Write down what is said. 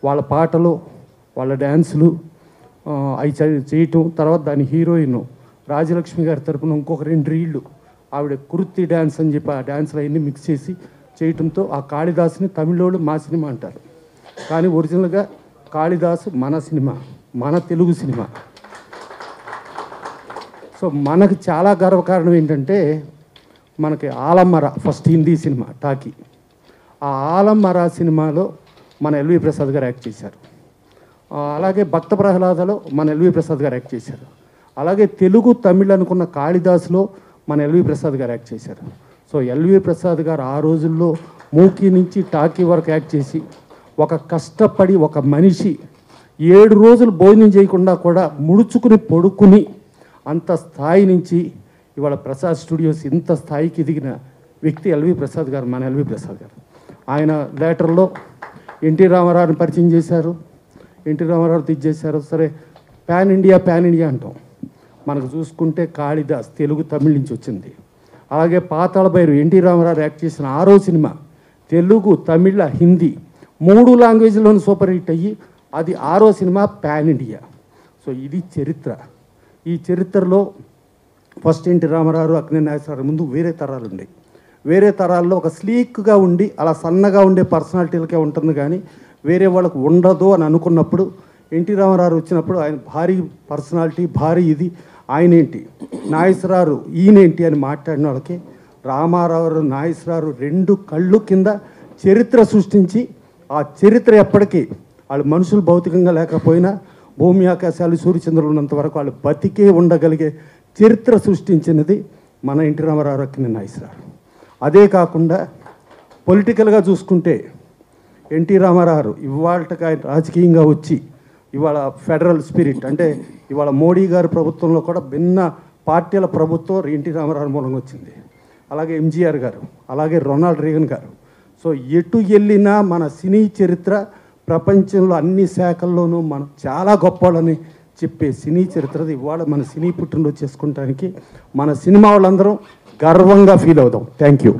వాళ్ళ పాటలు, వాళ్ళ డ్యాన్సులు అవి చేయటం. తర్వాత దాని హీరోయిన్ రాజలక్ష్మి గారి తరపున ఇంకొక 2 రీళ్ళు ఆవిడ కుర్తి డ్యాన్స్ అని చెప్పి ఆ డ్యాన్స్లు అవన్నీ మిక్స్ చేసి చేయటంతో ఆ కాళిదాసుని తమిళోళ్ళు మా సినిమా అంటారు. కానీ ఒరిజినల్గా కాళిదాసు మన సినిమా, మన తెలుగు సినిమా. సో మనకు చాలా గర్వకారణం ఏంటంటే, మనకి ఆలమర ఫస్ట్ హిందీ సినిమా టాకీ. ఆ ఆలమర సినిమాలో మన ఎల్వి ప్రసాద్ గారు యాక్ట్ చేశారు. అలాగే భక్త ప్రహ్లాదలో మన ఎల్వి ప్రసాద్ గారు యాక్ట్ చేశారు. అలాగే తెలుగు తమిళ్ అనుకున్న కాళిదాసులో మన ఎల్వి ప్రసాద్ గారు యాక్ట్ చేశారు. సో ఎల్వి ప్రసాద్ గారు ఆ రోజుల్లో మూకీ నుంచి టాకీ వరకు యాక్ట్ చేసి, ఒక కష్టపడి ఒక మనిషి 7 రోజులు భోజనం చేయకుండా కూడా ముడుచుకుని పడుకుని అంత స్థాయి నుంచి ఇవాళ ప్రసాద్ స్టూడియోస్ ఇంత స్థాయికి ఎదిగిన వ్యక్తి ఎల్వి ప్రసాద్ గారు, మన ఎల్వి ప్రసాద్ గారు. ఆయన థియేటర్లో ఎన్టీ రామారావుని పరిచయం చేశారు, ఎన్టీ రామారావు తెచ్చేశారు. సరే ప్యాన్ ఇండియా అంటాం. మనకు చూసుకుంటే కాళిదాస్ తెలుగు తమిళ నుంచి వచ్చింది. అలాగే పాతాళ భైరవి ఎన్టీ రామారావు యాక్ట్ చేసిన 6వ సినిమా తెలుగు, తమిళ, హిందీ 3 లాంగ్వేజ్లోనూ సూపర్ హిట్ అయ్యి అది 6వ సినిమా ప్యాన్ ఇండియా. సో ఇది చరిత్ర. ఈ చరిత్రలో ఫస్ట్ ఎన్టీ రామారావు, అక్కినేని నాగేశ్వరరావు ముందు వేరే తరాలు ఉండేవి. వేరే తరాల్లో ఒక స్లీక్గా ఉండి అలా సన్నగా ఉండే పర్సనాలిటీలకే ఉంటుంది, కానీ వేరే వాళ్ళకు ఉండదు అని అనుకున్నప్పుడు ఎన్టీ రామారావు వచ్చినప్పుడు ఆయన భారీ పర్సనాలిటీ, భారీ ఇది, ఆయన ఏంటి నాగేశ్వరరావు ఈయనేంటి అని మాట్లాడిన వాళ్ళకి రామారావు, నాగేశ్వరరావు 2 కళ్ళు కింద చరిత్ర సృష్టించి, ఆ చరిత్ర ఎప్పటికీ వాళ్ళు మనుషులు భౌతికంగా లేకపోయినా భూమి ఆకాశాలు సూర్యచంద్రులు ఉన్నంత వరకు వాళ్ళు బతికే ఉండగలిగే చరిత్ర సృష్టించినది మన ఎన్టీ రామారావు, అక్కినేని నాగేశ్వరరావు. అదే కాకుండా పొలిటికల్గా చూసుకుంటే ఎన్టీ రామారావు ఇవాళకి ఆయన రాజకీయంగా వచ్చి ఇవాళ ఫెడరల్ స్పిరిట్ అంటే ఇవాళ మోడీ గారి ప్రభుత్వంలో కూడా భిన్న పార్టీల ప్రభుత్వం ఎన్టీ రామారావు మూలంగా వచ్చింది. అలాగే ఎంజీఆర్ గారు, అలాగే రొనాల్డ్ రీగన్ గారు. సో ఎటు వెళ్ళినా మన సినీ చరిత్ర ప్రపంచంలో అన్ని శాఖల్లోనూ మనం చాలా గొప్పవాళ్ళని చెప్పే సినీ చరిత్రది. ఇవాళ మన సినీ పుట్టినరోజు చేసుకోవడానికి మన సినిమా వాళ్ళందరం గర్వంగా ఫీల్ అవుదాం. Thank you.